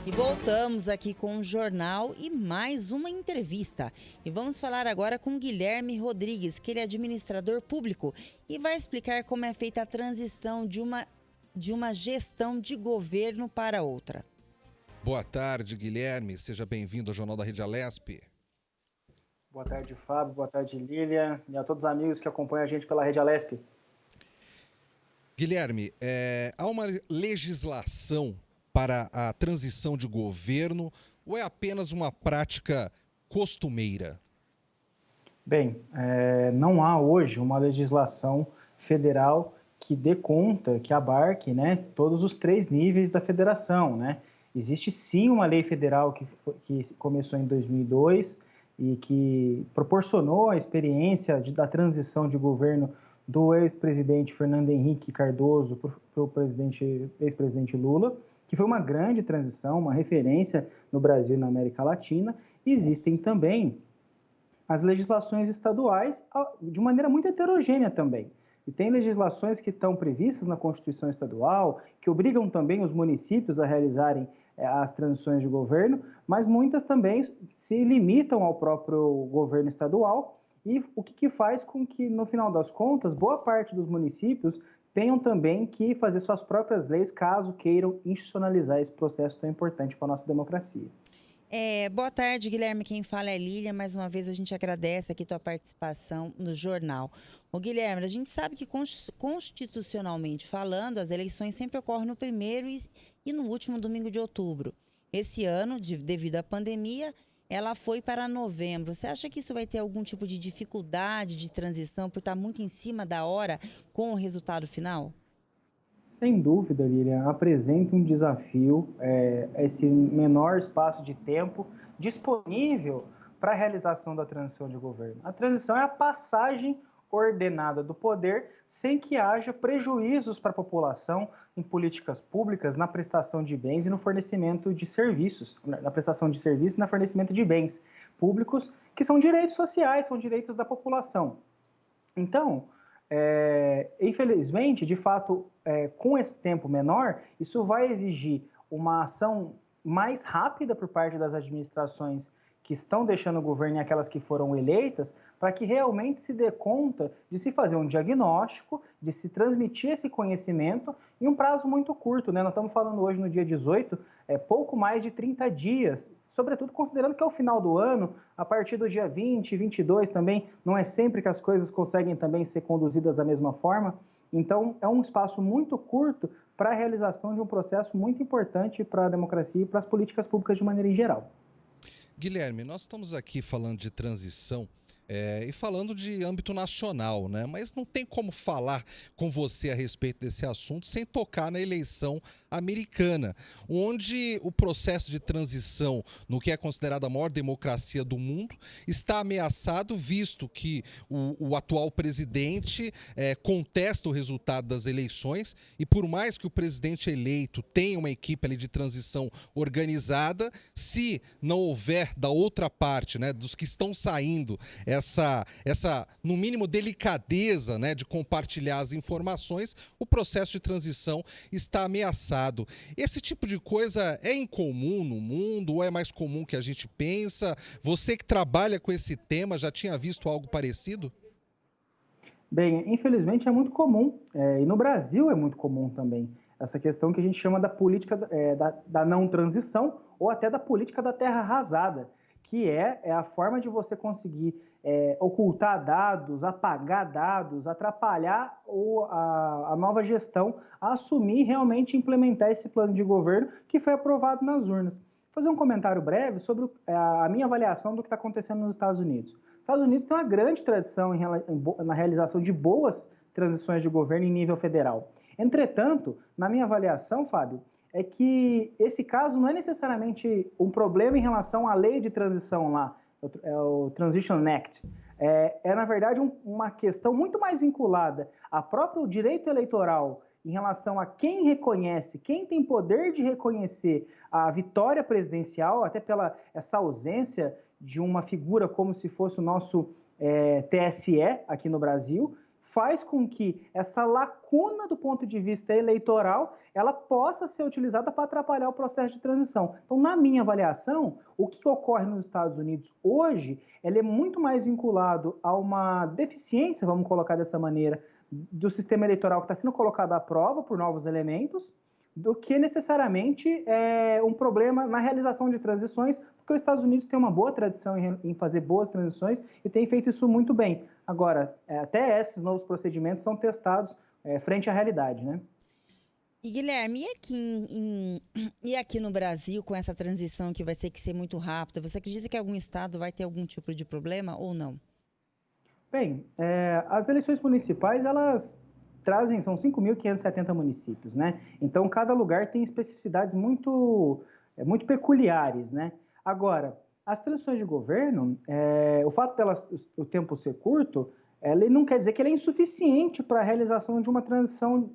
E voltamos aqui com um jornal e mais uma entrevista. E vamos falar agora com Guilherme Rodrigues, que ele é administrador público e vai explicar como é feita a transição de uma gestão de governo para outra. Boa tarde, Guilherme. Seja bem-vindo ao Jornal da Rede Alesp. Boa tarde, Fábio. Boa tarde, Lília. E a todos os amigos que acompanham a gente pela Rede Alesp. Guilherme, há uma legislação para a transição de governo ou é apenas uma prática costumeira? Bem, não há hoje uma legislação federal que dê conta, que abarque, né, todos os 3 níveis da federação, né? Existe sim uma lei federal que começou em 2002 e que proporcionou a experiência da transição de governo do ex-presidente Fernando Henrique Cardoso para o ex-presidente Lula, que foi uma grande transição, uma referência no Brasil e na América Latina. E existem também as legislações estaduais de maneira muito heterogênea também. E tem legislações que estão previstas na Constituição Estadual, que obrigam também os municípios a realizarem as transições de governo, mas muitas também se limitam ao próprio governo estadual, e o que faz com que, no final das contas, boa parte dos municípios tenham também que fazer suas próprias leis, caso queiram institucionalizar esse processo tão importante para a nossa democracia. Boa tarde, Guilherme. Quem fala é Lília. Mais uma vez a gente agradece aqui tua participação no jornal. Ô, Guilherme, a gente sabe que constitucionalmente falando, as eleições sempre ocorrem no primeiro e no último domingo de outubro. Esse ano, devido à pandemia, ela foi para novembro. Você acha que isso vai ter algum tipo de dificuldade de transição por estar muito em cima da hora com o resultado final? Sem dúvida, Lilian, apresenta um desafio, esse menor espaço de tempo disponível para a realização da transição de governo. A transição é a passagem ordenada do poder sem que haja prejuízos para a população em políticas públicas, na prestação de bens e no fornecimento de serviços, na prestação de serviços e no fornecimento de bens públicos, que são direitos sociais, são direitos da população. Então, infelizmente, de fato, com esse tempo menor, isso vai exigir uma ação mais rápida por parte das administrações que estão deixando o governo e aquelas que foram eleitas, para que realmente se dê conta de se fazer um diagnóstico, de se transmitir esse conhecimento em um prazo muito curto, né? Nós estamos falando hoje no dia 18, pouco mais de 30 dias, sobretudo considerando que é o final do ano, a partir do dia 20, 22 também, não é sempre que as coisas conseguem também ser conduzidas da mesma forma. Então, é um espaço muito curto para a realização de um processo muito importante para a democracia e para as políticas públicas de maneira em geral. Guilherme, nós estamos aqui falando de transição e falando de âmbito nacional, né? Mas não tem como falar com você a respeito desse assunto sem tocar na eleição americana, onde o processo de transição no que é considerado a maior democracia do mundo está ameaçado, visto que o atual presidente contesta o resultado das eleições e por mais que o presidente eleito tenha uma equipe ali de transição organizada, se não houver da outra parte, né, dos que estão saindo, essa no mínimo delicadeza, né, de compartilhar as informações, o processo de transição está ameaçado. Esse tipo de coisa é incomum no mundo ou é mais comum que a gente pensa? Você que trabalha com esse tema já tinha visto algo parecido? Bem, infelizmente é muito comum, e no Brasil é muito comum também, essa questão que a gente chama da política da não transição ou até da política da terra arrasada, que é a forma de você conseguir ocultar dados, apagar dados, atrapalhar a nova gestão a assumir e realmente implementar esse plano de governo que foi aprovado nas urnas. Vou fazer um comentário breve sobre a minha avaliação do que está acontecendo nos Estados Unidos. Os Estados Unidos tem uma grande tradição na realização de boas transições de governo em nível federal. Entretanto, na minha avaliação, Fábio, é que esse caso não é necessariamente um problema em relação à lei de transição lá, o Transition Act. Na verdade, uma questão muito mais vinculada ao próprio direito eleitoral em relação a quem reconhece, quem tem poder de reconhecer a vitória presidencial, até pela essa ausência de uma figura como se fosse o nosso TSE aqui no Brasil, faz com que essa lacuna do ponto de vista eleitoral ela possa ser utilizada para atrapalhar o processo de transição. Então, na minha avaliação, o que ocorre nos Estados Unidos hoje, ele é muito mais vinculado a uma deficiência, vamos colocar dessa maneira, do sistema eleitoral que está sendo colocado à prova por novos elementos, do que necessariamente um problema na realização de transições, porque os Estados Unidos têm uma boa tradição em fazer boas transições e tem feito isso muito bem. Agora, até esses novos procedimentos são testados frente à realidade, né? E Guilherme, e aqui no Brasil, com essa transição que vai ter que ser muito rápida, você acredita que algum estado vai ter algum tipo de problema ou não? Bem, as eleições municipais, elas são 5.570 municípios, né? Então, cada lugar tem especificidades muito peculiares, né? Agora, as transições de governo, o fato o tempo ser curto, ele não quer dizer que ele é insuficiente para a realização de uma transição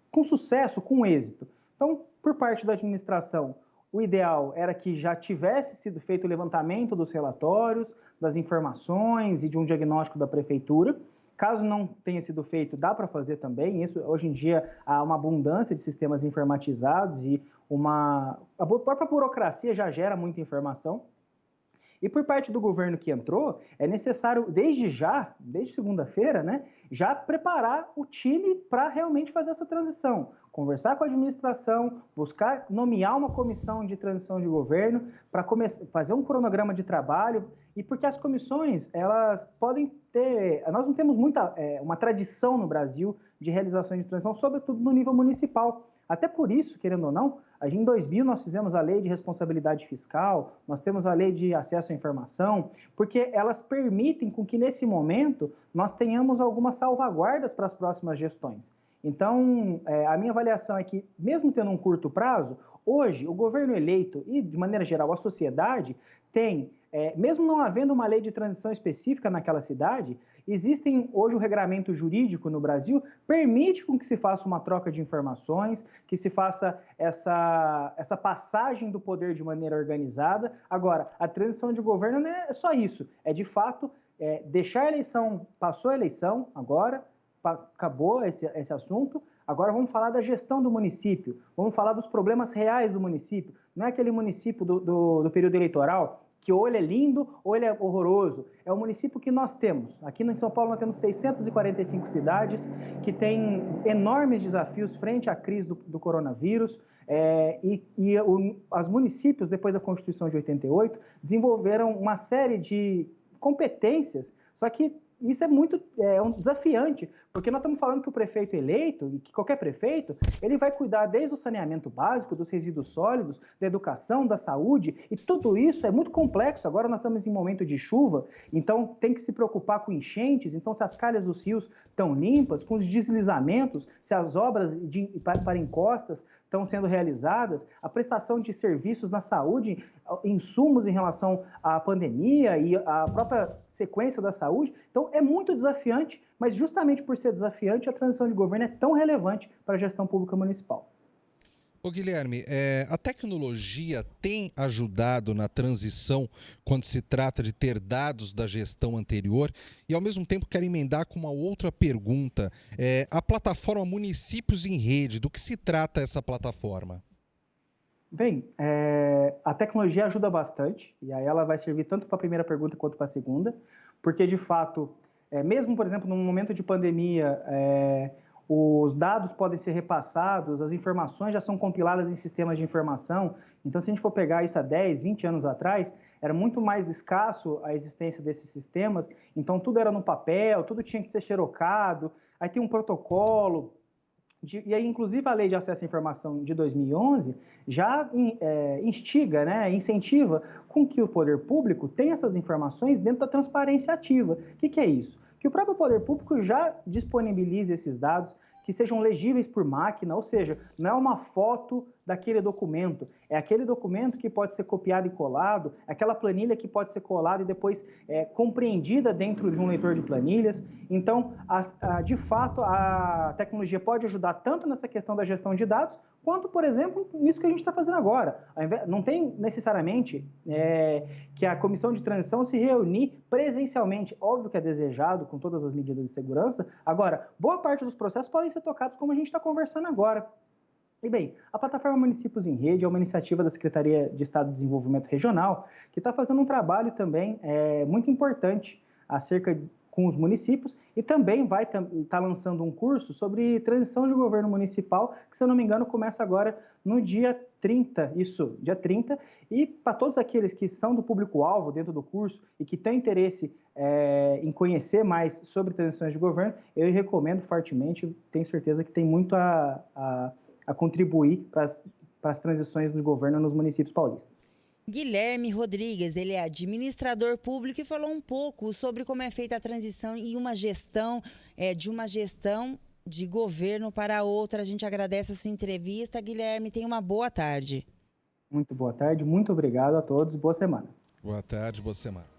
com sucesso, com êxito. Então, por parte da administração, o ideal era que já tivesse sido feito o levantamento dos relatórios, das informações e de um diagnóstico da prefeitura. Caso não tenha sido feito, dá para fazer também. Isso, hoje em dia, há uma abundância de sistemas informatizados e a própria burocracia já gera muita informação. E por parte do governo que entrou, é necessário, desde segunda-feira, né, já preparar o time para realmente fazer essa transição. Conversar com a administração, buscar nomear uma comissão de transição de governo para fazer um cronograma de trabalho. E porque as comissões, elas podem ter... Nós não temos uma tradição no Brasil de realizações de transição, sobretudo no nível municipal. Até por isso, querendo ou não, em 2000 nós fizemos a lei de responsabilidade fiscal, nós temos a lei de acesso à informação, porque elas permitem com que nesse momento nós tenhamos algumas salvaguardas para as próximas gestões. Então, a minha avaliação é que, mesmo tendo um curto prazo, hoje o governo eleito e, de maneira geral, a sociedade tem, mesmo não havendo uma lei de transição específica naquela cidade, existem hoje o regramento jurídico no Brasil, permite com que se faça uma troca de informações, que se faça essa passagem do poder de maneira organizada. Agora, a transição de governo não é só isso, é de fato deixar a eleição, passou a eleição agora, acabou esse assunto, agora vamos falar da gestão do município, vamos falar dos problemas reais do município, não é aquele município do período eleitoral, que ou ele é lindo ou ele é horroroso. É o município que nós temos. Aqui em São Paulo nós temos 645 cidades que têm enormes desafios frente à crise do coronavírus. Os municípios, depois da Constituição de 88, desenvolveram uma série de competências, só que isso é muito desafiante, porque nós estamos falando que o prefeito eleito, e que qualquer prefeito, ele vai cuidar desde o saneamento básico, dos resíduos sólidos, da educação, da saúde, e tudo isso é muito complexo. Agora nós estamos em momento de chuva, então tem que se preocupar com enchentes, então se as calhas dos rios estão limpas, com os deslizamentos, se as obras para encostas estão sendo realizadas, a prestação de serviços na saúde, insumos em relação à pandemia e à própria sequência da saúde. Então, é muito desafiante, mas justamente por ser desafiante, a transição de governo é tão relevante para a gestão pública municipal. Ô Guilherme, a tecnologia tem ajudado na transição quando se trata de ter dados da gestão anterior? E, ao mesmo tempo, quero emendar com uma outra pergunta. A plataforma Municípios em Rede, do que se trata essa plataforma? Bem, a tecnologia ajuda bastante, e aí ela vai servir tanto para a primeira pergunta quanto para a segunda, porque, de fato, mesmo, por exemplo, num momento de pandemia, os dados podem ser repassados, as informações já são compiladas em sistemas de informação. Então, se a gente for pegar isso há 10, 20 anos atrás, era muito mais escasso a existência desses sistemas, então tudo era no papel, tudo tinha que ser xerocado, aí tem um protocolo. E aí, inclusive, a Lei de Acesso à Informação de 2011 já instiga, né, incentiva com que o poder público tenha essas informações dentro da transparência ativa. O que é isso? Que o próprio poder público já disponibilize esses dados, que sejam legíveis por máquina, ou seja, não é uma foto daquele documento. É aquele documento que pode ser copiado e colado, aquela planilha que pode ser colada e depois compreendida dentro de um leitor de planilhas. Então, de fato, a tecnologia pode ajudar tanto nessa questão da gestão de dados, quanto, por exemplo, nisso que a gente está fazendo agora. Não tem necessariamente que a comissão de transição se reunir presencialmente. Óbvio que é desejado, com todas as medidas de segurança. Agora, boa parte dos processos podem ser tocados como a gente está conversando agora. E bem, a plataforma Municípios em Rede é uma iniciativa da Secretaria de Estado de Desenvolvimento Regional que está fazendo um trabalho também muito importante com os municípios e também vai estar lançando um curso sobre transição de governo municipal, que, se eu não me engano, começa agora no dia 30, dia 30, e para todos aqueles que são do público-alvo dentro do curso e que têm interesse em conhecer mais sobre transições de governo, eu recomendo fortemente, tenho certeza que tem muito a contribuir para as transições do governo nos municípios paulistas. Guilherme Rodrigues, ele é administrador público e falou um pouco sobre como é feita a transição e uma gestão de governo para outra. A gente agradece a sua entrevista. Guilherme, tenha uma boa tarde. Muito boa tarde, muito obrigado a todos e boa semana. Boa tarde, boa semana.